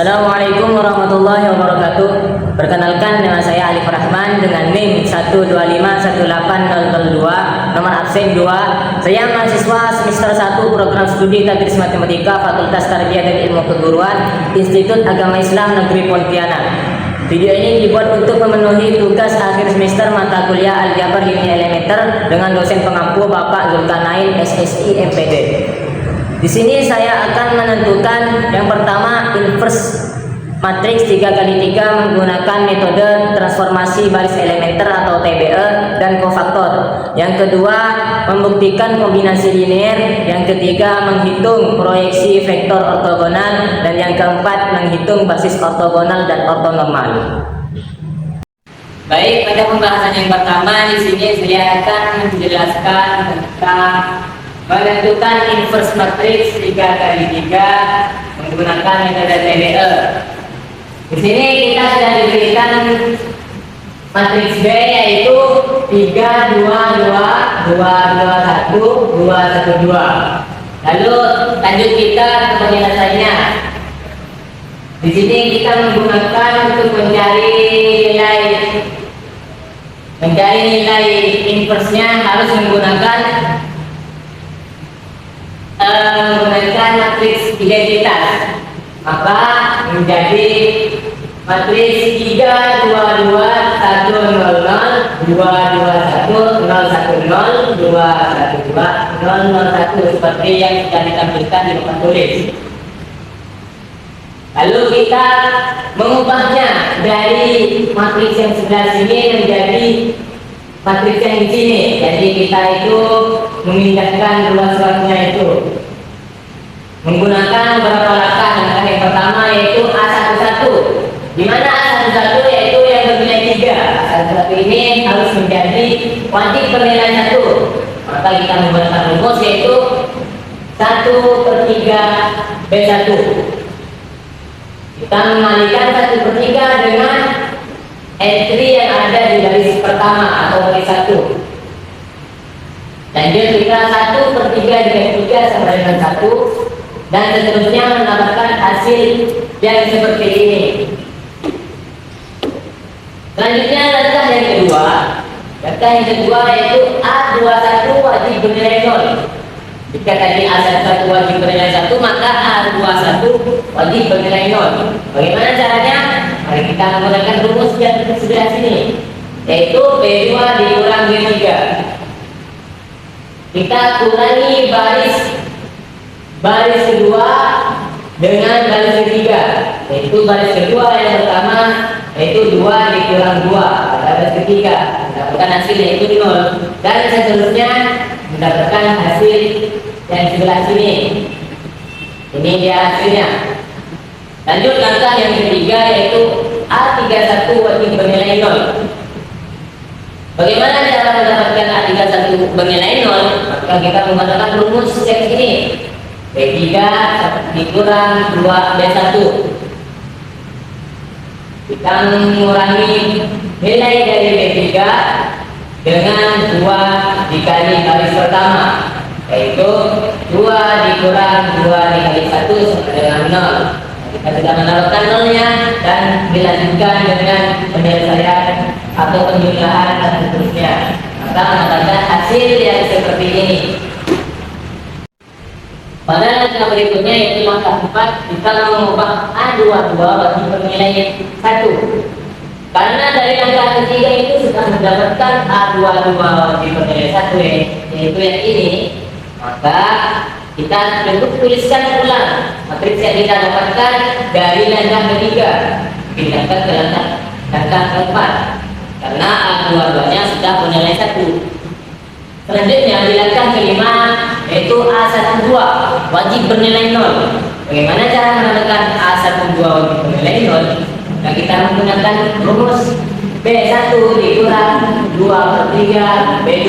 Assalamualaikum warahmatullahi wabarakatuh. Perkenalkan, nama saya Alif Rahman dengan NIM 125180002, nomor absen 2. Saya mahasiswa semester 1 program studi Tadris Matematika Fakultas Tarbiyah dan Ilmu Keguruan Institut Agama Islam Negeri Pontianak. Video ini dibuat untuk memenuhi tugas akhir semester mata kuliah Aljabar Linear Elementer dengan dosen pengampu Bapak Zulkarnain SSI MPD. Di sini saya akan menentukan yang pertama inverse matriks 3x3 menggunakan metode transformasi baris elementer atau TBE dan kofaktor. Yang kedua, membuktikan kombinasi linear. Yang ketiga, menghitung proyeksi vektor ortogonal, dan yang keempat, menghitung basis ortogonal dan ortonormal. Baik, pada pembahasan yang pertama di sini saya akan menjelaskan tentang menentukan inverse matriks 3x3 menggunakan metode TBE. Di sini kita sudah diberikan matriks B yaitu 3 2 2 2 2 1 2 1 2. Lalu lanjut kita ke penjelasannya. Di sini kita menggunakan untuk mencari nilai inverse-nya harus menggunakan matriks identitas, maka menjadi matriks 3 2 2 1 0 0 2 2 1 0 2 1 2 0 0 1 seperti yang sudah ditampilkan di papan tulis. Lalu kita mengubahnya dari matriks yang sebelah sini menjadi matriks yang di sini. Jadi kita itu memindahkan ruas-ruasnya itu menggunakan beberapa langkah. Langkah yang pertama yaitu A11, di mana A11 yaitu yang bernilai 3. A11 ini harus menjadi wajib bernilai 1. Maka kita menggunakan rumus yaitu 1/3 B1. Kita mengalikan 1/3 dengan entry yang ada di baris pertama atau baris 1. Lanjut kita 1/3 dengan 3 sama dengan 1, dan seterusnya mendapatkan hasil yang seperti ini. Selanjutnya langkah yang kedua. Langkah yang kedua yaitu A21 wajib bernilai 0. Jika tadi A11 wajib bernilai 1, maka A21 wajib bernilai 0. Bagaimana caranya? Mari kita menggunakan rumus yang di sebelah sini, yaitu B2 dikurang B3. Kita kurangi baris kedua dengan baris ketiga, yaitu baris kedua yang pertama yaitu 2 dikurang 2 pada baris ketiga, mendapatkan hasil yaitu 0, dan seterusnya mendapatkan hasil yang sebelah sini. Ini dia hasilnya. Lanjut langkah yang ketiga yaitu A31 wajib bernilai 0. Bagaimana cara mendapatkan A31 bernilai 0? Maka kita menggunakan rumus yang ini, B3 dikurang 2B1. Kita mengurangi nilai dari B3 dengan 2 dikali baris pertama, yaitu 2 dikurang 2 dikali 1 sama dengan 0. Kita sudah menaruhkan 0-nya dan dilanjutkan dengan penyelesaian atau penjumlahan dan seterusnya, maka mendapatkan hasil yang seperti ini. Pada langkah berikutnya yaitu langkah 4, kita mengubah A22 wajib bernilai 1. Karena dari langkah ketiga itu sudah mendapatkan A22 wajib bernilai 1, yaitu yang ini, maka kita bentuk tuliskan ulang matriks yang kita dapatkan dari langkah ketiga, pindahkan ke langkah keempat, karena A22-nya sudah bernilai 1. Selanjutnya di langkah kelima yaitu A12 wajib bernilai 0. Bagaimana cara menentukan A12 wajib bernilai 0? Nah, kita menggunakan rumus B1 dikurang 2/3 B2.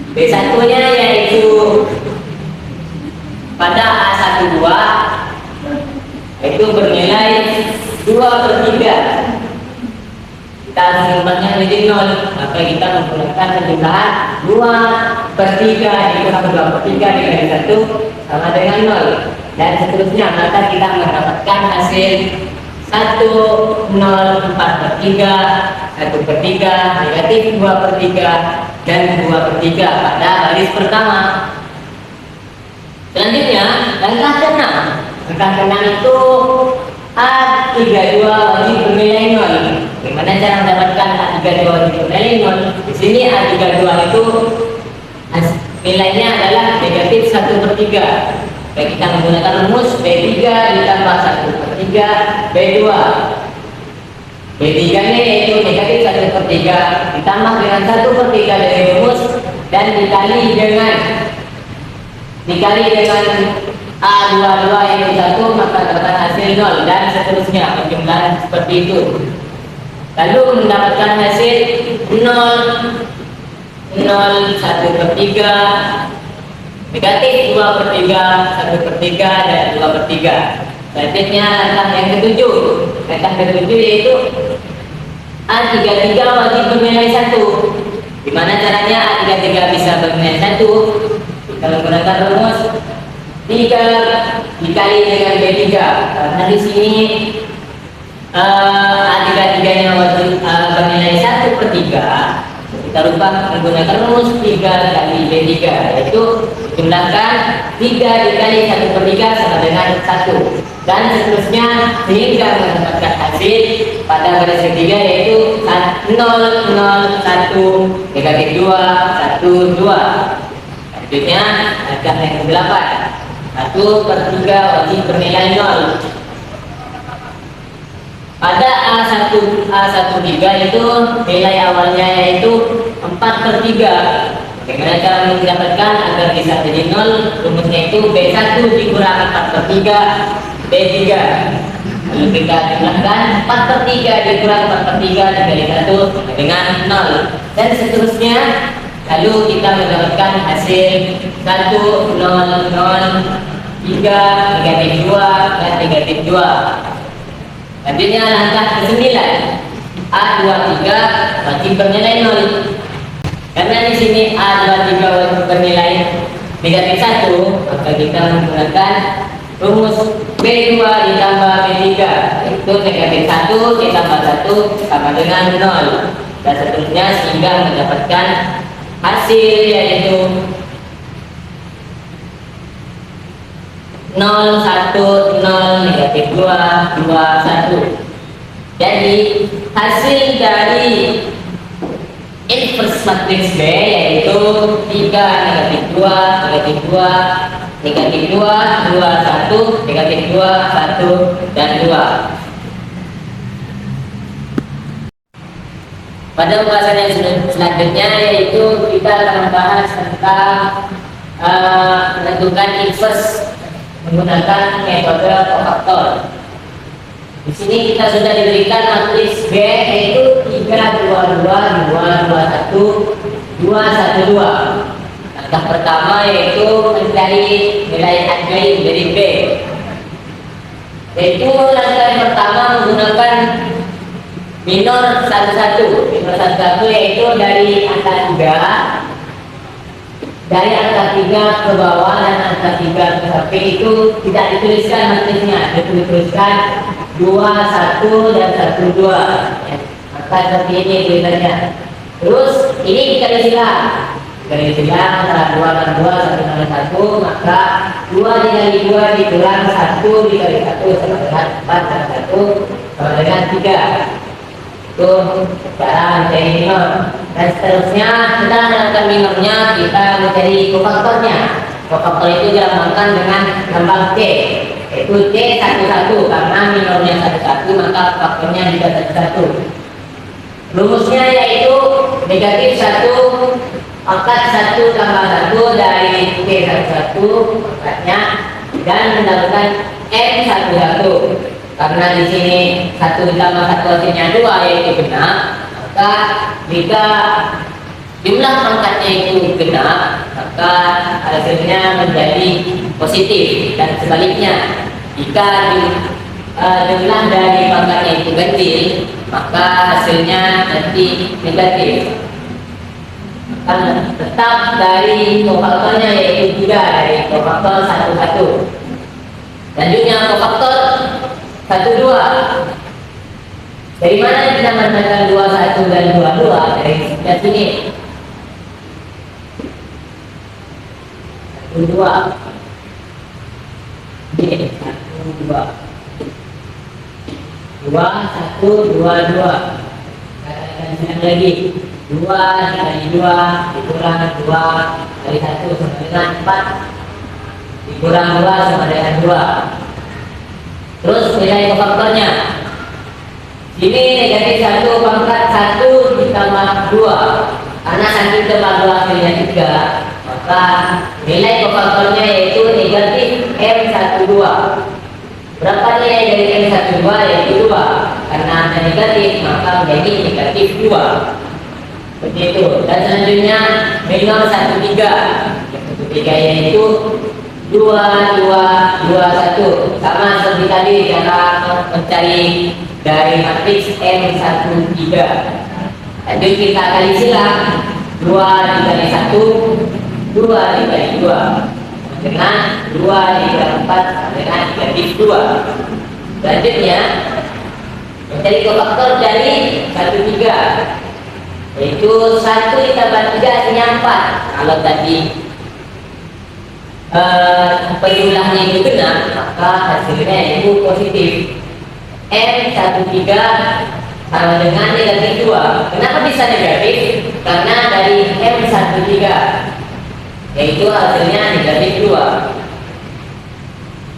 B1-nya yaitu pada A12 itu bernilai 2/3. Kita mengubahnya menjadi 0, maka kita menggunakan penjumlahan 2/3 dikurang 2/3 dikali 1 sama dengan 0. dan seterusnya, maka kita mendapatkan hasil 1,04/3, 1/3, negatif 2/3, dan 2/3 pada baris pertama. Selanjutnya, langkah ke-6. Langkah ke-6 itu A32 wajib bernilai 0. Bagaimana cara mendapatkan A32 wajib bernilai 0? Di sini A32 itu nilainya adalah negatif 1/3. Baik, kita menggunakan rumus B3 ditambah 1/3 B2. B3 nya yaitu negatif 1/3 ditambah dengan 1/3 dari rumus dan dikali dengan A22 yaitu 1, maka dapat hasil 0 dan seterusnya, penjumlahan seperti itu. Lalu mendapatkan hasil 0, 1/3, negatif 2/3, 1/3, dan 2/3. Selanjutnya langkah yang ketujuh. Langkah ketujuh yaitu A33 wajib bernilai 1. Gimana caranya A33 bisa bernilai 1? Kita menggunakan rumus 3 dikali dengan B3. Karena di sini A33 nya wajib bernilai 1/3. Kita rubah menggunakan rumus 3 kali B3, yaitu jumlahkan 3 dikali 1/3 sama dengan 1, dan seterusnya sehingga mendapatkan hasil pada baris ketiga yaitu 0, 0, 1, negatif 2, 1, 2. Selanjutnya langkah yang ke-8. 1/3 wajib bernilai 0. Pada A13 itu nilai awalnya yaitu 4/3. Bagaimana cara mendapatkan agar bisa jadi 0? Rumusnya itu B1 dikurang 4/3 B3. Lalu kita jumlahkan 4/3 dikurang 4/3 dikali 1 dengan 0, dan seterusnya. Lalu kita mendapatkan hasil 1, 0, 0, 3, negatif 2, dan negatif 2. Selanjutnya langkah ke-9. A23 wajib bernilai 0. Karena di sini A23 wajib bernilai negatif 1, maka kita menggunakan rumus B2 ditambah B3, itu negatif 1 ditambah 1 sama dengan 0, dan seterusnya sehingga mendapatkan hasil yaitu 0, 1, 0, negatif 2, 2, 1. Jadi hasil dari inverse matriks B yaitu 3, negatif 2, negatif 2, negatif 2, 2, 1, negatif 2, 1, dan 2. Pada pembahasan yang selanjutnya yaitu kita akan membahas tentang menentukan inverse menggunakan metode kofaktor. Di sini kita sudah diberikan matriks B yaitu 3, 2, 2, 2, 2, 1, 2, 1, 2. Langkah pertama yaitu mencari nilai ajaib dari B. Yaitu langkah yang pertama menggunakan minor 11. Minor 11 yaitu dari angka 3. Dari angka 3 ke bawah dan angka 3 ke samping itu tidak dituliskan matriksnya, dituliskan 2, 1, dan 1, 2. Maka seperti ini tulisannya. Terus ini dikali silang. Dikali silang antara 2 dan 2 1 dengan 1, maka 2 dikali 2 dikurang 1 dikali 1 sama dengan 4 dan 1 sama dengan 3. Itu cara mencari minor, dan seterusnya setelah mendapatkan minornya kita mencari kofaktornya. Kofaktor itu dilambangkan dengan lambang C, yaitu C11 karena minornya 11 maka faktornya juga 11. Rumusnya yaitu negatif 1 pangkat 1 tambah 1 dari C11 pangkatnya, dan mendapatkan M11. Karena di sini 1 ditambah 1 hasilnya 2 yaitu genap, maka jika jumlah pangkatnya itu genap maka hasilnya menjadi positif, dan sebaliknya jika jumlah dari pangkatnya itu ganjil maka hasilnya nanti negatif. Tetap dari kofaktornya yaitu 3 dari kofaktor 11. Selanjutnya kofaktor 1, 2. Dari mana kita mendapatkan 21 dan 22? Dari sini 1, 2. Ini 1, 2. 2, 1, 2, 2. Katakan sekali lagi. 2 dikali 2 dikurang 2 kali 1 sama dengan 4, dikurang 2 sama dengan 2. Terus nilai kofaktornya. Ini negatif 1 pangkat 1 ditambah 2. Karena 1 ditambah 2 hasilnya 3, maka nilai kofaktornya yaitu negatif M12. Berapa nilai dari M12? Yaitu 2. Karena ada negatif maka menjadi negatif 2. Begitu. Dan selanjutnya minor 1, 3. Yang 1, 3 yaitu 2, 2, 2, 1. Sama seperti tadi cara mencari dari matriks M13. Lanjut kita kali silang. 2 dikali 1, 2 dikali 2 dengan 2 dikali 4 dengan negatif 2. Selanjutnya mencari kofaktor dari 1, 3, yaitu 1 ditambah 3 hasilnya 4. Kalau tadi penjumlahnya itu benar, maka hasilnya itu positif. M13 sama dengan negatif 2. Kenapa bisa negatif? Karena dari M13 yaitu hasilnya negatif 2.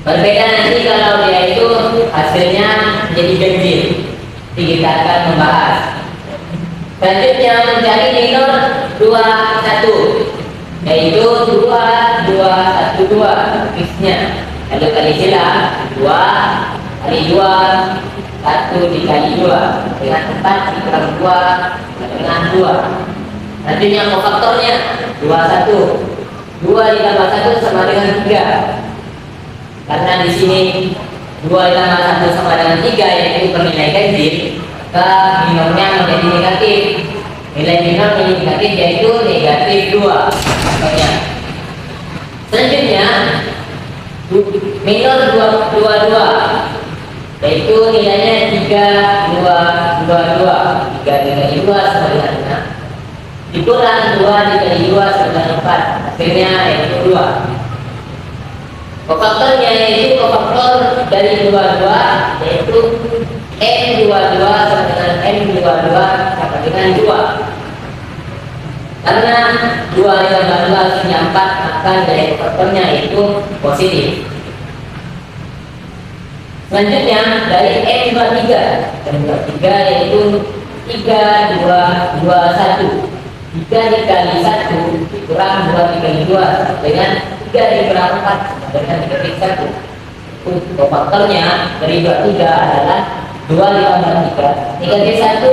Berbeda nanti kalau dia itu hasilnya menjadi ganjil. Kita akan membahas. Selanjutnya mencari minor 2, 1, yaitu 2, 2, 1, 2 matriksnya. Lalu kali silang 2 kali 2, 1 dikali 2 dengan 4 dikurang 2 dengan 2. Selanjutnya kofaktornya 2, 1. 2 ditambah 1 sama dengan 3. Karena di sini 2 ditambah 1 sama dengan 3 yaitu bernilai ganjil, maka minornya menjadi negatif. Nilai minor menjadi negatif yaitu negatif 2. Contohnya. Selanjutnya minor 2, 2, 2 yaitu nilainya 3, 2, 2, 2. 3 dikali 2 sama dengan 6, dikurang 2 dikali 2 sama dengan 4. Hasilnya yaitu 2. Kofaktornya yaitu kofaktor dari 22, yaitu M22 sama dengan M22 sama dengan 2. Karena 2 ditambah 2 hasilnya 4, maka nilai kofaktornya itu positif. Selanjutnya dari M23. M23 yaitu 3, 2, 2, 1. 3 dikali 1 dikurang 2 dikali 2 dengan 3 dikurang 4 dengan negatif 1. Kofaktornya dari 23 adalah 2 ditambah 3 negatif 1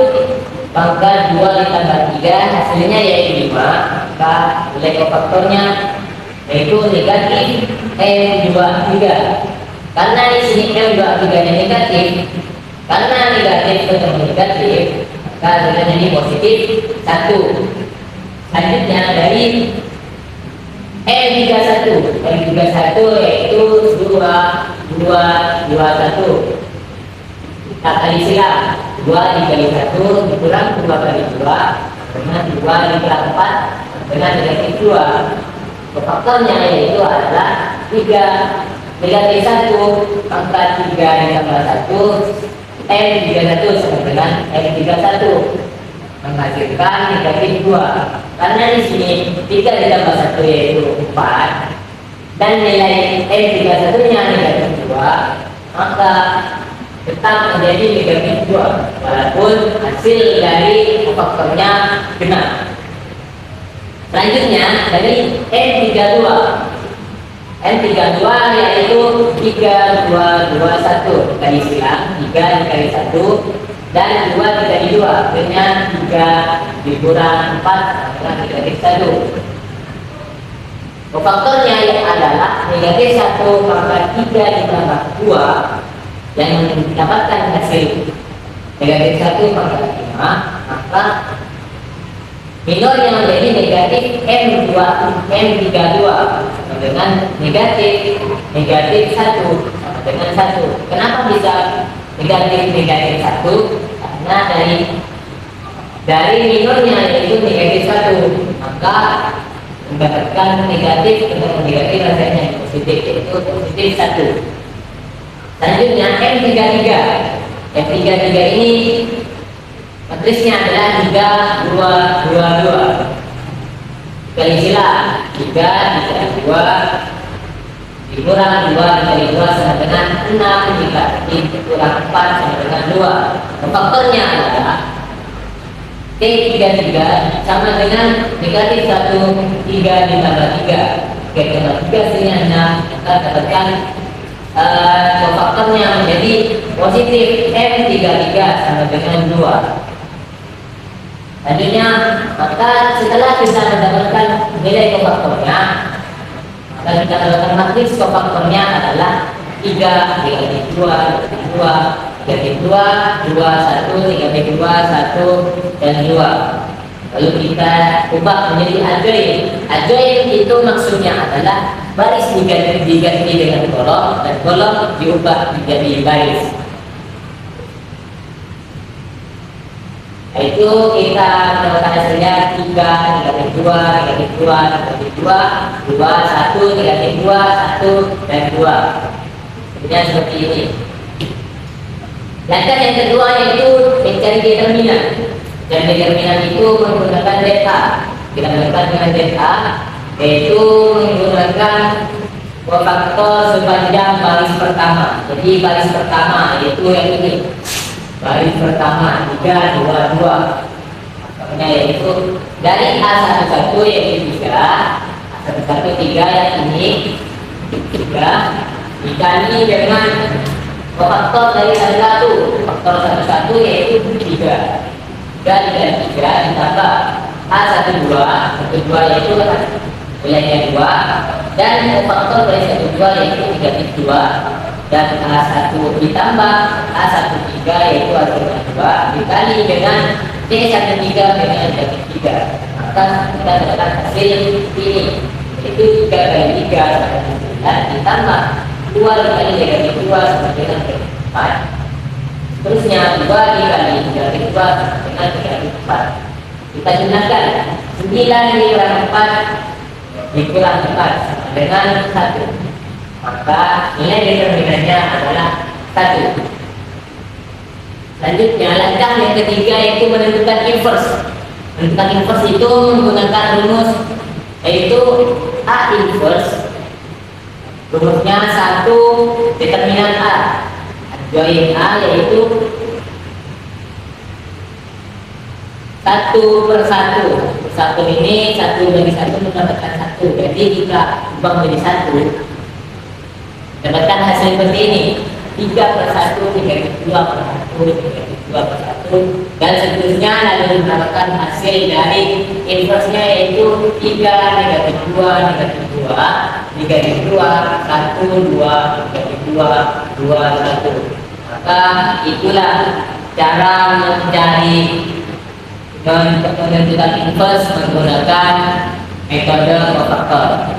pangkat 2 ditambah 3 hasilnya yaitu 5. Maka nilai kofaktornya yaitu negatif M23. Karena di sini M23 nya negatif, karena negatif ketemu negatif, maka hasilnya ini positif 1. Selanjutnya dari M31. M31 yaitu 2, 2, 2, 1. Kita kali silang. 2 dikali 1 dikurang 2 kali 2 dengan 2 dikurang 4 dengan negatif 2. Kofaktornya yaitu adalah 3. Negatif 1 pangkat 3 ditambah 1 M31 sama dengan M31 menghasilkan negatif 2. Karena di sini 3 ditambah 1 yaitu 4 dan nilai M31 nya negatif 2, maka tetap menjadi negatif 2 walaupun hasil dari kofaktornya benar. Selanjutnya dari M32. M32 yaitu 3, 2, 2, 1 kali silang 3 dikali 1 dan 2 dikali 2 dengan 3 dikurang 4 dengan negatif 1. Kofaktornya yang adalah negatif 1 pangkat 3 ditambah 2 yang mendapatkan hasil negatif 1 pangkat 5, maka minor yang menjadi negatif M32 dengan negatif 1 sama sama dengan 1. Kenapa bisa negatif 1? Karena dari minornya yaitu negatif 1, maka mendapatkan negatif untuk negatif rasanya yang positif, yaitu positif 1. Selanjutnya M33. M33 ini matrisnya adalah 3, 2, 2, 2. Kali sila 3 dikali 2 dikurang 2 dikali 2 sama dengan 6 dikurang 4 sama dengan 2. Faktornya adalah T33 sama dengan negatif 1, 3 ditambah 3. 3 tambah 3 hasilnya 6. Maka dapatkan faktornya menjadi positif M33 sama dengan 2. Selanjutnya, maka setelah kita mendapatkan nilai kofaktornya, maka kita mendapatkan matriks kofaktornya adalah 3 dikali 2 dikali 2 dikali 2 2 1 dikali 2 1 dan 2. Lalu kita ubah menjadi ajoin. Ajoin itu maksudnya adalah baris diganti dengan kolom dan kolom diubah menjadi baris. Itu kita mendapatkan hasilnya 3 dikali 2 dikali 2 dikali 2 2 1 dikali 2 1 dan 2. Sebenarnya seperti ini. Langkah yang kedua yaitu mencari determinan. Dan determinan itu menggunakan delta. Kita melakukan dengan delta, yaitu menggunakan kofaktor sepanjang baris pertama. Jadi baris pertama yaitu yang ini. Baris pertama 3 2 2. Makanya yaitu dari A11 yaitu 3, A11 3 yang ini 3 dikali dengan faktor dari 1. Faktor 11 yaitu 3. 3 dikali 3 ditambah A12 12 yaitu nilainya 2 dan faktor dari 12 yaitu negatif 2 dan A1 ditambah A13 yaitu hasilnya 2 dikali dengan T13 dengan negatif 3. Maka kita dapatkan hasil ini yaitu 3 kali 3 sama dengan 9 ditambah 2 dikali negatif 2 sama dengan 4. Terusnya 2 dikali negatif 2 sama dengan negatif 4. Kita gunakan 9 dikurang 4 dikurang 4 sama dengan 1. Maka nilai determinannya adalah 1. Selanjutnya langkah yang ketiga yaitu menentukan inverse. Menentukan inverse itu menggunakan rumus yaitu A inverse. Rumusnya 1 determinan A. Join A yaitu 1/1. 1 ini 1 bagi 1 mendapatkan 1. Jadi jika ubah menjadi 1 dapatkan hasil seperti ini 3/1 dikali 2/1 dikali 2/1 dan seterusnya, lalu mendapatkan hasil dari inverse-nya yaitu 3 negatif 2 negatif 2 dikali 2 1 2 dikali 2 2 1. Maka itulah cara menentukan inverse menggunakan metode kofaktor.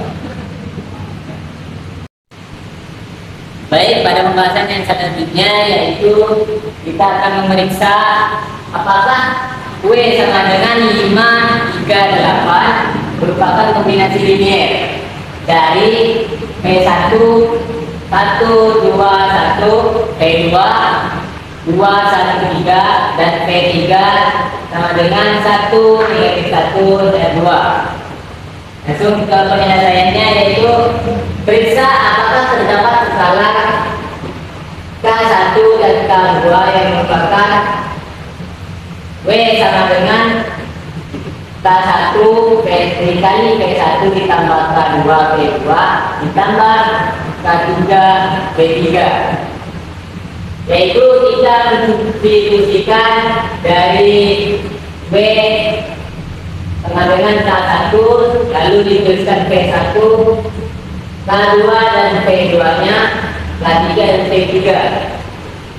Baik, pada pembahasan yang selanjutnya yaitu kita akan memeriksa apakah W sama dengan 5 3 8 merupakan kombinasi linier dari P1 1 2 1 P2 2 1 3 dan P3 sama dengan 1 negatif 1 dan 2. Langsung ke penyelesaiannya yaitu periksa apakah terdapat kesalahan K1 dan K2 yang merupakan W sama dengan K1 dikali P1 ditambah K2 P2 ditambah K3 P3, yaitu kita mensubstitusikan dari W sama dengan K1 lalu dituliskan P1 K2 dan P2 nya K3 dan P3.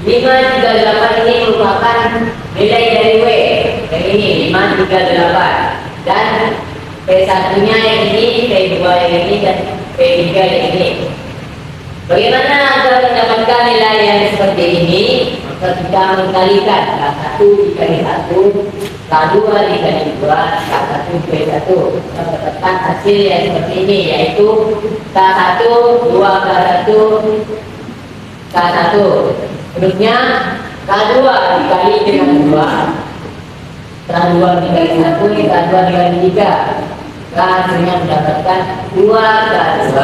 5 3 8 ini merupakan nilai dari W yang ini 5 3 8 dan P1 nya yang ini P2 yang ini dan P3 yang ini. Bagaimana agar mendapatkan nilai yang seperti ini? Maka kita mengkalikan K1 dikali 1, K2 dikali 2, K1 dikali 1. Kita mendapatkan hasil yang seperti ini, yaitu K1, 2K1, K1. Seterusnya K2 dikali dengan 2, K2 dikali 1, K2 dikali 3. Hasilnya mendapatkan 2K2,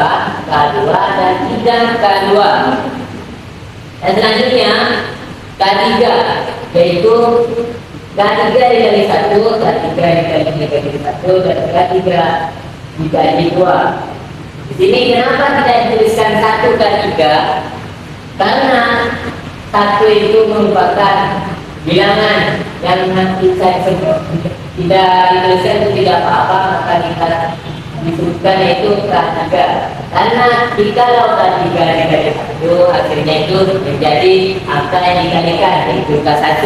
K2 dan 3K2. Dan selanjutnya K3, yaitu K3 dikali 1, K3 dikali 1, dan K3 dikali 2. Di sini kenapa kita tuliskan 1K3? Karena 1 itu merupakan bilangan yang nanti saya sebut tidak dituliskan itu tidak apa-apa, maka kita disebutkan yaitu K3. Karena jikalau K3 dikali 1, hasilnya itu menjadi angka yang dikalikan, yaitu K1.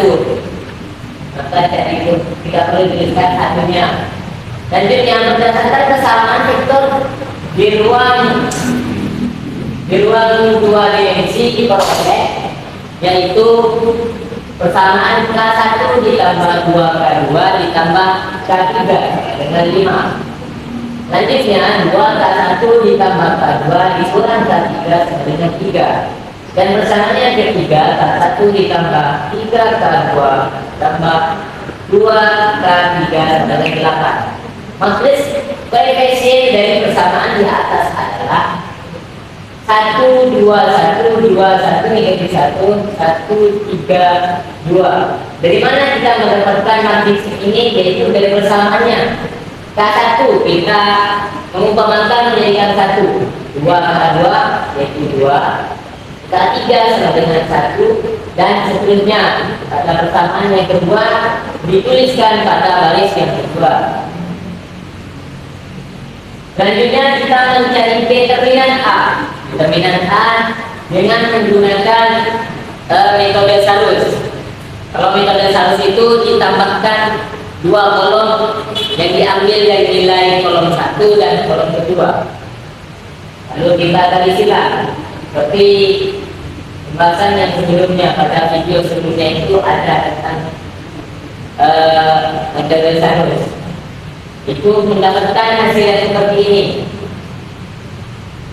Maka dari itu tidak perlu dituliskan satunya. Selanjutnya berdasarkan kesamaan vektor di ruang dua dimensi diperoleh, yaitu persamaan K1 ditambah 2K2 ditambah K3 dengan 5. Selanjutnya 2K1 ditambah K2 dikurang K3 sama dengan 3. Dan persamaannya yang ketiga, K1 ditambah 3K2 tambah 2K3 sama dengan 8. Maksud koefisien dari persamaan di atas adalah 1, 2, 1, 2, 1, negatif 1, 1, 3, 2. Dari mana kita mendapatkan matriks ini? Yaitu dari persamaannya. K1 kita mengumpamakan menjadikan 1, 2K2 yaitu 2, K3 sama dengan 1, dan seterusnya. Pada persamaan yang kedua dituliskan pada baris yang kedua. Selanjutnya kita mencari determinan A. Determinan A dengan menggunakan metode Salus. Kalau metode Salus itu ditambahkan 2 kolom yang diambil dari nilai kolom 1 dan kolom kedua. Lalu kita kali silang. Seperti pembahasan yang sebelumnya pada video sebelumnya itu ada tentang metode Salus. Itu mendapatkan hasil yang seperti ini.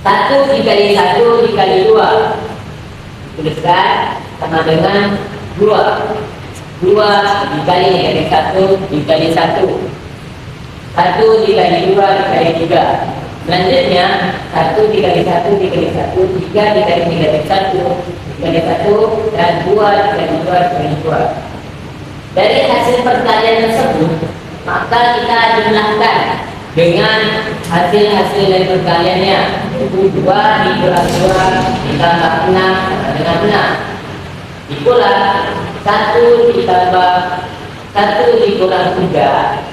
1 dikali 1 dikali 2 tuliskan sama dengan 2 dikali negatif 1 dikali 1 dikali 2 dikali 3. Selanjutnya 1 dikali 1 dikali 1, 3 dikali negatif 1 dikali 1, dan 2 dikali 2 dikali 2. Dari hasil perkalian tersebut maka kita jumlahkan dengan hasil-hasil dari perkaliannya, yaitu 2 dikurang 2 ditambah 6 sama dengan 6 dikurang 1 ditambah 1 dikurang 3.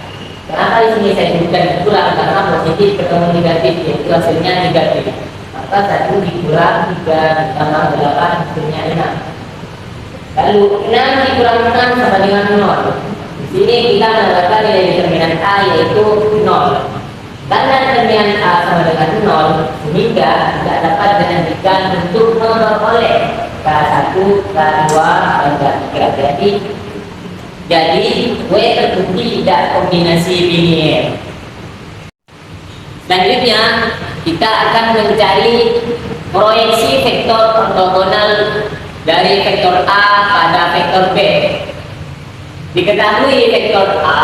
Kenapa di sini saya sebutkan dikurang? Karena positif ketemu negatif, yaitu hasilnya negatif. Maka 1 dikurang 3 ditambah 8 hasilnya 6. Lalu 6 dikurang 6 sama dengan 0. Di sini kita mendapatkan nilai determinan A yaitu 0. Karena determinan A sama dengan 0, sehingga tidak dapat dilanjutkan untuk memperoleh K1, K2, dan K3. Jadi W terbukti tidak kombinasi linear. Selanjutnya kita akan mencari proyeksi vektor ortogonal dari vektor A pada vektor B. Diketahui vektor A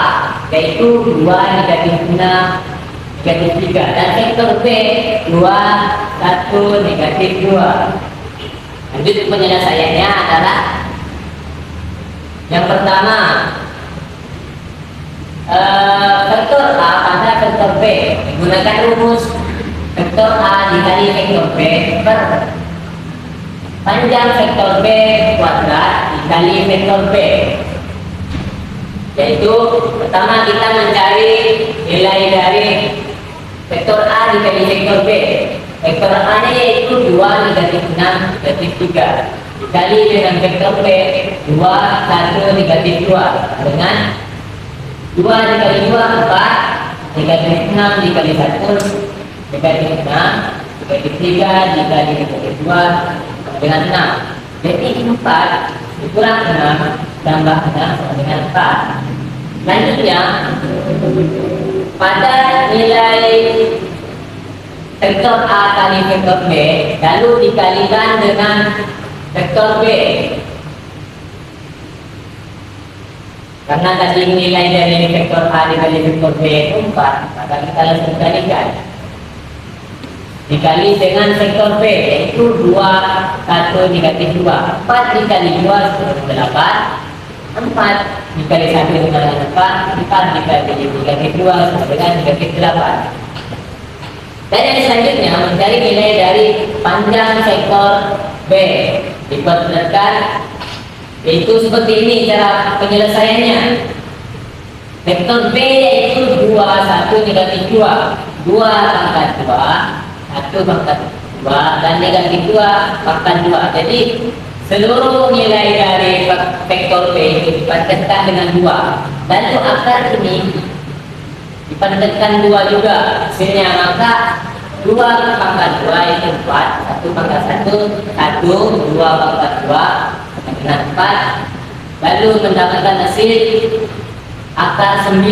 yaitu 2 negatif 6 negatif 3, dan vektor B 2 1 negatif 2. Lanjut penyelesaiannya adalah yang pertama, vektor A pada vektor B menggunakan rumus vektor A dikali vektor B per panjang vektor B kuadrat dikali vektor B. Yaitu pertama kita mencari nilai dari vektor A dikali vektor B. Vektor A nya yaitu 2 negatif 6 negatif 3 dikali dengan vektor B 2 1 negatif 2 dengan 2 dikali 2 4 negatif 6 dikali 1 negatif 6 negatif 3 dikali negatif 2 dengan 6. Jadi 4 dikurang 6 tambah 6 sama dengan 4. Selanjutnya, pada nilai vektor A kali vektor B lalu dikalikan dengan vektor B. Karena tadi nilai dari vektor A dikali vektor B itu 4, maka kita langsung kalikan. Dikali dengan vektor B yaitu 2, 1, negatif 2. 4 dikali 2 8. 4 dikali 1 dengan 4, 4 dikali negatif 2 sama dengan negatif 8. Dan yang selanjutnya mencari nilai dari panjang vektor B. Diperlihatkan yaitu seperti ini cara penyelesaiannya. Vektor B yaitu 2, 1, negatif 2. 2 pangkat 2, 1 pangkat 2, dan negatif 2 pangkat 2. Jadi seluruh nilai dari vektor B itu dipandangkan dengan 2. Lalu akar ini dipandangkan 2 juga hasilnya, maka 2 pangkat 2 itu 4, 1 pangkat 1, 1, 2 pangkat 2 dengan 4. Lalu mendapatkan hasil akar 9.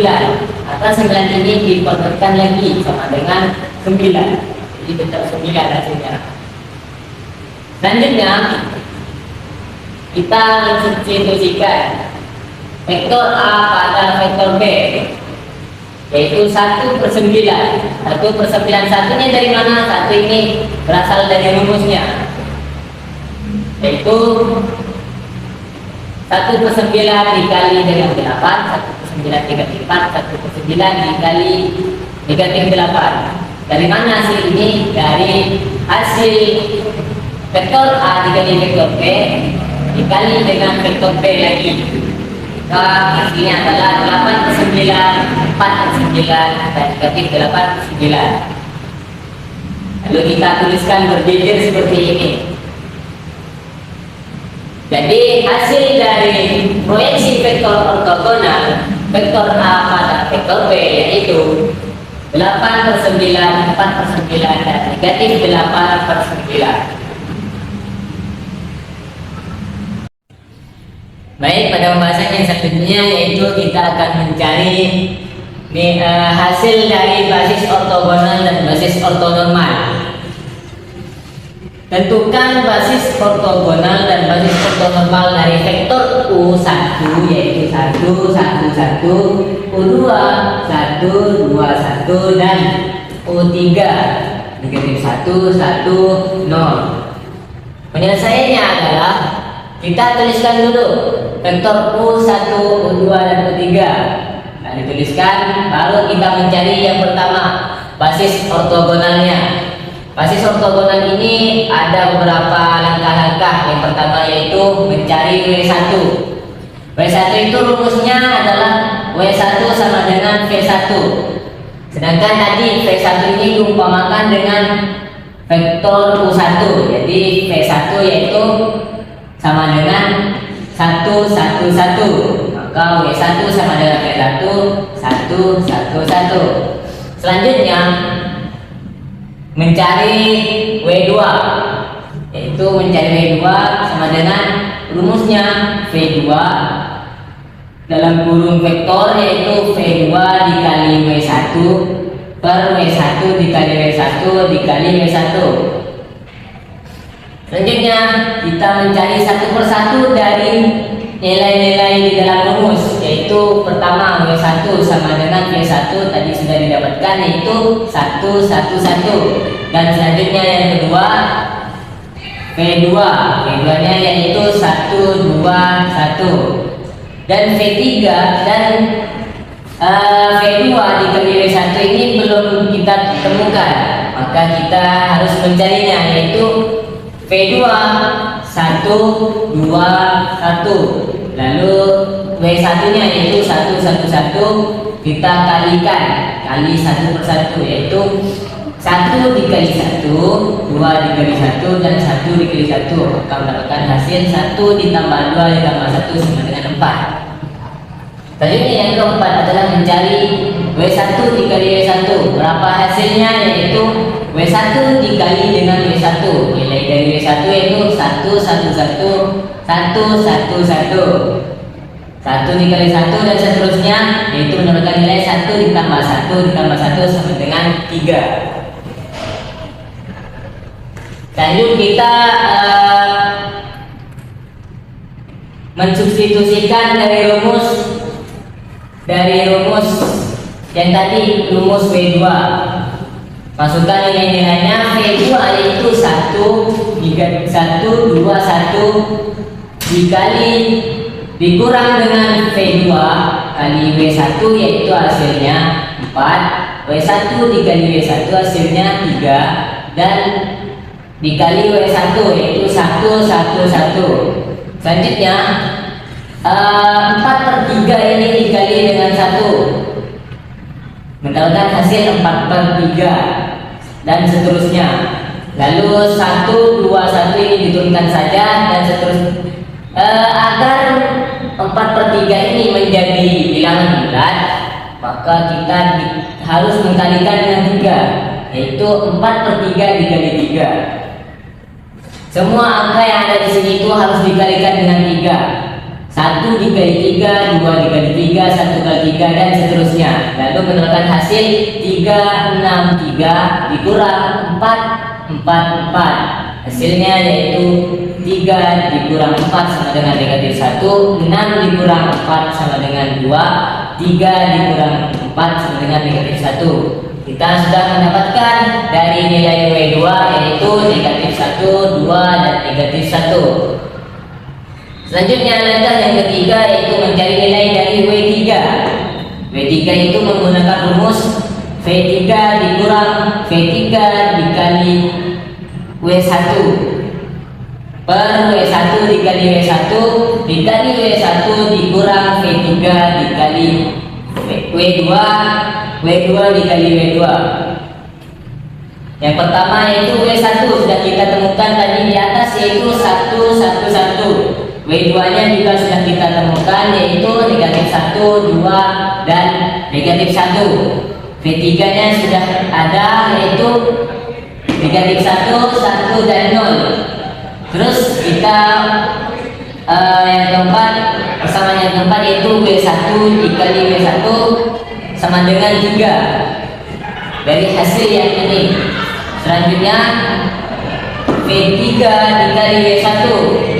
Akar 9 ini dipandangkan lagi sama dengan 9. Jadi bentuk 9 hasilnya. Selanjutnya kita mensubstitusikan vektor A pada vektor B yaitu 1/9. 1/9 satunya dari mana? Satu ini berasal dari rumusnya yaitu 1/9 dikali dengan 8, 1/9 dikali 4, 1/9 dikali negatif 8. Dari mana hasil ini? Dari hasil vektor A dikali vektor B dikali dengan vektor B lagi. Maka hasilnya adalah 8/9, 4/9, dan negatif 8/9. Lalu kita tuliskan berjejer seperti ini. Jadi hasil dari proyeksi vektor ortogonal vektor A pada vektor B yaitu 8/9, 4/9, dan negatif 8/9. Baik, pada pembahasan yang selanjutnya yaitu kita akan mencari hasil dari basis ortogonal dan basis ortonormal. Tentukan basis ortogonal dan basis ortonormal dari vektor U1 yaitu 1, 1, 1, U2, 1, 2, 1, dan U3 negatif 1, 1, 0. Penyelesaiannya adalah kita tuliskan dulu vektor U1, U2, dan U3. Nah, dituliskan, baru kita mencari yang pertama, basis ortogonalnya. Basis ortogonal ini ada beberapa langkah-langkah. Yang pertama yaitu mencari W1. W1 itu rumusnya adalah W1 sama dengan V1. Sedangkan tadi V1 ini diumpamakan dengan vektor U1. Jadi V1 yaitu sama dengan 1, 1, 1. Maka W1 sama dengan V1 1, 1, 1. Selanjutnya mencari W2 yaitu mencari W2 sama dengan rumusnya V2 dalam kurung vektor yaitu V2 dikali W1 per W1 dikali W1 dikali W1. Selanjutnya kita mencari satu persatu dari nilai-nilai di dalam rumus, yaitu pertama W1 sama dengan V1 tadi sudah didapatkan yaitu 1, 1, 1, dan selanjutnya yang kedua V2, V2-nya yaitu 1, 2, 1, dan V3 dan V2 dikali W1 ini belum kita temukan, maka kita harus mencarinya yaitu V2 1, 2, 1. Lalu W1 nya yaitu 1, 1, 1 kita kalikan kali 1 per 1 yaitu 1 dikali 1, 2 dikali 1, dan 1 dikali 1, maka mendapatkan hasil 1 ditambah 2 ditambah 1 sama dengan 4. Selanjutnya yang keempat adalah mencari W1 dikali W1. Berapa hasilnya? Yaitu W1 dikali dengan W1. Nilai dari W1 yaitu 1 dikali 1 dan seterusnya, yaitu mendapatkan nilai 1 ditambah 1 sama dengan 3. Lanjut kita mensubstitusikan dari rumus yang tadi, rumus W2. Masukkan nilai-nilainya. V2 yaitu 1 dikali dikurang dengan V2 kali W1 yaitu hasilnya 4. W1 dikali W1 hasilnya 3 dan dikali W1 yaitu 1. Selanjutnya 4/3 ini dikali dengan 1 mendapatkan hasil 4/3 dan seterusnya. Lalu 1, 2, 1 ini diturunkan saja dan seterusnya. Agar 4/3 ini menjadi bilangan bulat, maka kita harus mengkalikan dengan 3, yaitu 4/3 dikali 3. Semua angka yang ada di sini itu harus dikalikan dengan 3. 1 dikali 3, 2 dikali 3, 1 kali 3 dan seterusnya. Lalu mendapatkan hasil 3, 6, 3 dikurang 4, 4. Hasilnya yaitu 3 dikurang 4 sama dengan negatif 1, 6 dikurang 4 sama dengan 2, 3 dikurang 4 sama dengan negatif 1. Kita sudah mendapatkan dari nilai W2 yaitu negatif 1, 2 dan negatif 1. Selanjutnya langkah yang ketiga yaitu mencari nilai dari W3. W3 itu menggunakan rumus V3 dikurang V3 dikali W1 per W1 dikali W1 dikali W1 dikurang V3 dikali W2 dikali W2. Yang pertama yaitu W1 sudah kita temukan tadi di atas yaitu 1. W2 nya juga sudah kita temukan yaitu negatif 1, 2 dan negatif 1. V3 nya sudah ada yaitu negatif 1 dan 0. Terus kita yang keempat, persamaan yang keempat yaitu W1 dikali W1 sama dengan 3 dari hasil yang ini. Selanjutnya V3 dikali W1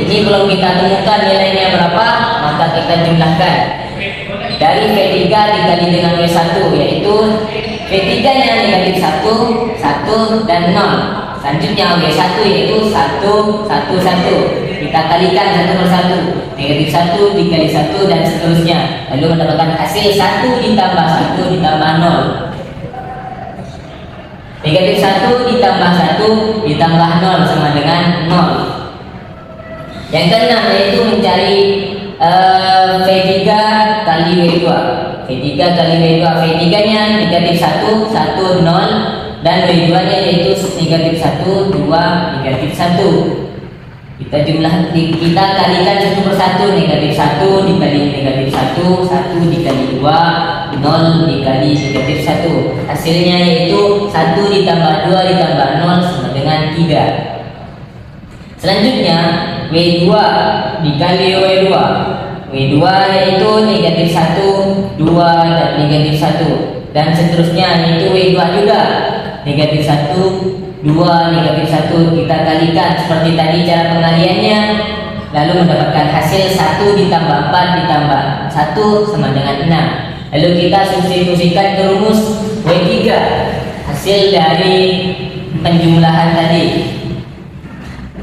ini belum kita temukan nilainya berapa, maka kita jumlahkan dari V3 dikali dengan W1 yaitu V3 nya negatif 1 dan 0. Selanjutnya W1 yaitu 1 kita kalikan satu persatu, negatif 1 dikali 1 dan seterusnya, lalu mendapatkan hasil 1 ditambah 1 ditambah 0. Negatif 1 ditambah 1 ditambah 0 sama dengan 0. Yang keenam yaitu mencari V3 kali W2. V3 kali W2, V3 nya negatif 1, 0 dan W2 nya yaitu negatif 1, 2, negatif 1. Kita kalikan satu persatu, negatif 1 dikali negatif 1, 1 dikali 2, 0 dikali negatif 1. Hasilnya yaitu 1 ditambah 2 ditambah 0 sama dengan 3. Selanjutnya W2 dikali W2. W2 yaitu negatif 1, 2 dan negatif 1 dan seterusnya yaitu W2 juga negatif 1, 2, negatif 1 kita kalikan seperti tadi cara pengaliannya, lalu mendapatkan hasil 1 ditambah 4 ditambah 1 sama dengan 6. Lalu kita substitusikan ke rumus W3 hasil dari penjumlahan tadi.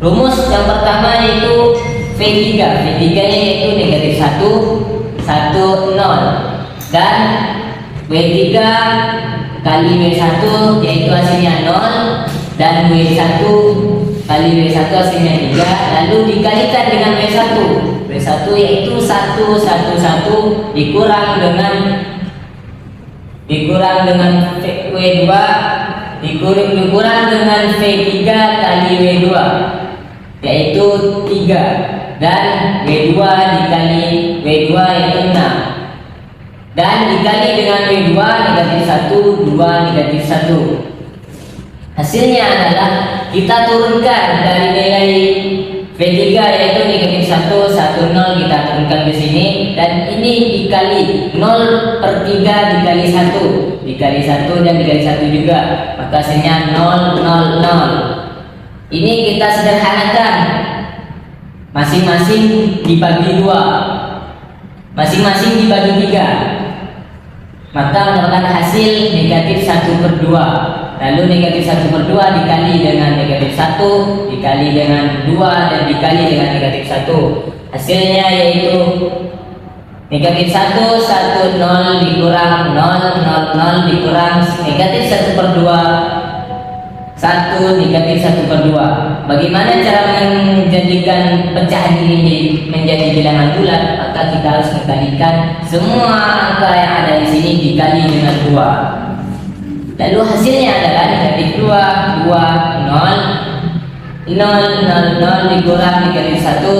Rumus yang pertama yaitu V3 nya yaitu negatif 1, 0 dan W3 kali W1 yaitu hasilnya 0 dan W1 kali W1 hasilnya 3, lalu dikalikan dengan W1 yaitu 1 dikurang dengan W2 dikurang dengan V3 kali W2 yaitu 3 dan W2 dikali W2 yaitu 6 dan dikali dengan W2 negatif 1, 2 negatif 1. Hasilnya adalah kita turunkan dari nilai V3 yaitu negatif 1, 1, 0 kita turunkan ke sini, dan ini dikali 0/3 dikali 1 dan dikali 1 juga, maka hasilnya 0, 0, 0. Ini kita sederhanakan, masing-masing dibagi 2, masing-masing dibagi 3, maka mendapatkan hasil negatif 1/2. Lalu negatif 1/2 dikali dengan negatif 1 dikali dengan 2 dan dikali dengan negatif 1. Hasilnya yaitu negatif 1, 1, 0 dikurang 0, 0, 0 dikurang negatif 1/2, 1 negatif 1/2. Bagaimana cara menjadikan pecahan ini menjadi bilangan bulat? Maka kita harus mengkalikan semua angka yang ada di sini dikali dengan 2. Lalu hasilnya adalah negatif 2, 2, 0, 0, 0, 0 dikurang negatif 1,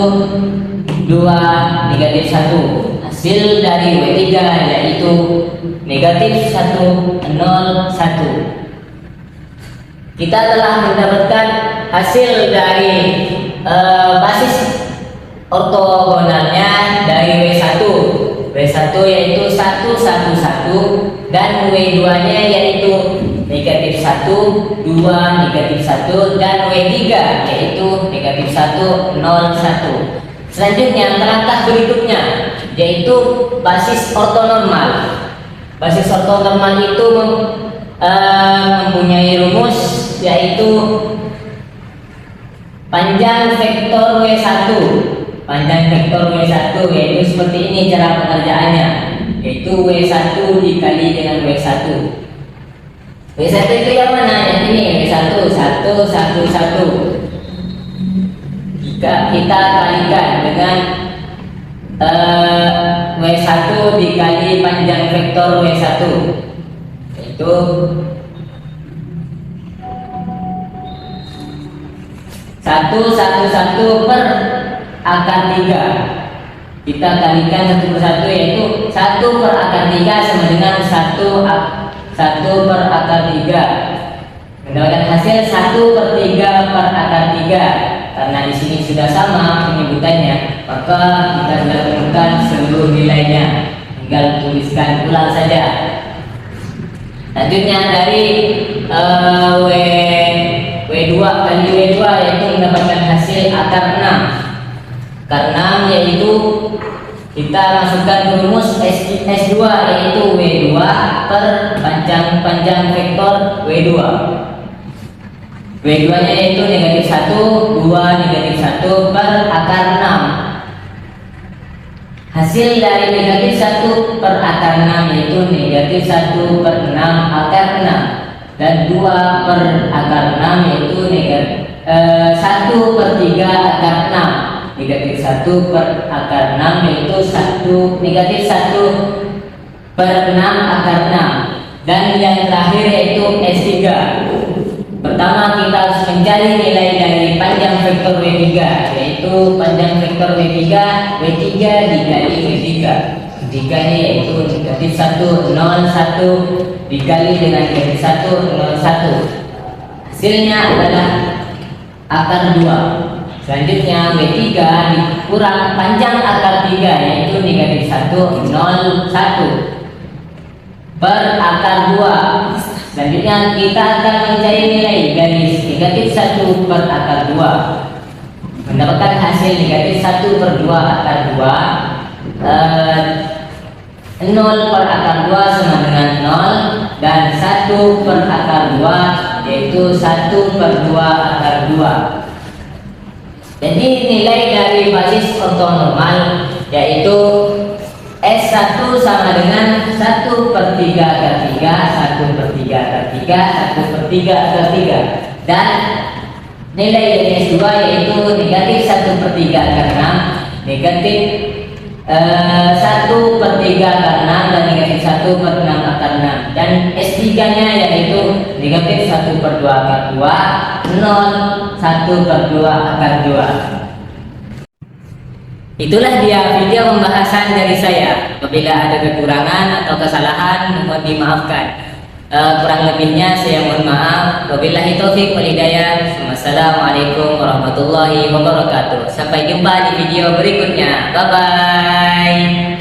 2, negatif 1. Hasil dari W3 yaitu negatif 1, 0, 1. Kita telah mendapatkan hasil dari basis ortogonalnya dari W1. W1 yaitu 1, 1, 1, dan W2-nya yaitu negatif 1, 2, negatif 1, dan W3 yaitu negatif 1, 0, 1. Selanjutnya langkah berikutnya yaitu basis ortonormal. Basis ortonormal itu mempunyai rumus yaitu panjang vektor W1. Panjang vektor W1 yaitu seperti ini cara pengerjaannya, yaitu W1 dikali dengan W1. W1 itu yang mana? Yang ini W1, 1, 1, 1. Jika kita kalikan dengan W1 dikali panjang vektor W1, yaitu 1, 1, 1 per akar 3. Kita kalikan 1/1 yaitu 1 per akar 3 sama dengan 1 per akar 3. Mendapatkan hasil 1/3 per akar 3. Karena di sini sudah sama penyebutannya, maka kita sudah temukan seluruh nilainya. Tinggal tuliskan ulang saja. Selanjutnya dari W2 kali W2 yaitu mendapatkan hasil akar 6. Akar 6 yaitu kita masukkan ke rumus S2 yaitu W2 per panjang vektor W2. W2 nya yaitu negatif 1, 2, negatif 1 per akar 6. Hasil dari negatif 1 per akar 6 yaitu negatif 1 per 6 akar 6, dan 2 per akar 6 yaitu negatif 1/3 akar 6. Negatif 1 per akar 6 yaitu negatif 1 per 6 akar 6. Dan yang terakhir yaitu S3. Pertama kita harus mencari nilai dari panjang vektor W3, yaitu panjang vektor W3 dikali W3. W3 nya yaitu negatif 1, 0, 1 dikali dengan negatif 1, 0, 1. Hasilnya adalah akar 2. Selanjutnya W3 dikurang panjang akar 3 yaitu negatif 1, 0, 1 per akar 2. Selanjutnya kita akan mencari nilai dari negatif 1 per akar 2. Mendapatkan hasil negatif 1/2 akar 2, 0 per akar 2 sama dengan 0, dan 1 per akar 2 yaitu 1/2 akar 2. Jadi nilai dari basis ortonormal yaitu S1 sama dengan 1/3 akar 3, 1/3 akar 3, 1/3 akar 3. Dan nilai dari S2 yaitu negatif 1/3 akar 6, negatif 1/3 akar 6, dan negatif 1/6 akar 6. Dan S3 nya yaitu negatif 1/2 akar 2, 0, 1/2 akar 2. Itulah dia video pembahasan dari saya. Apabila ada kekurangan atau kesalahan mohon dimaafkan. Kurang lebihnya saya mohon maaf. Wabillahi taufik wal hidayah. Wassalamualaikum warahmatullahi wabarakatuh. Sampai jumpa di video berikutnya. Bye bye.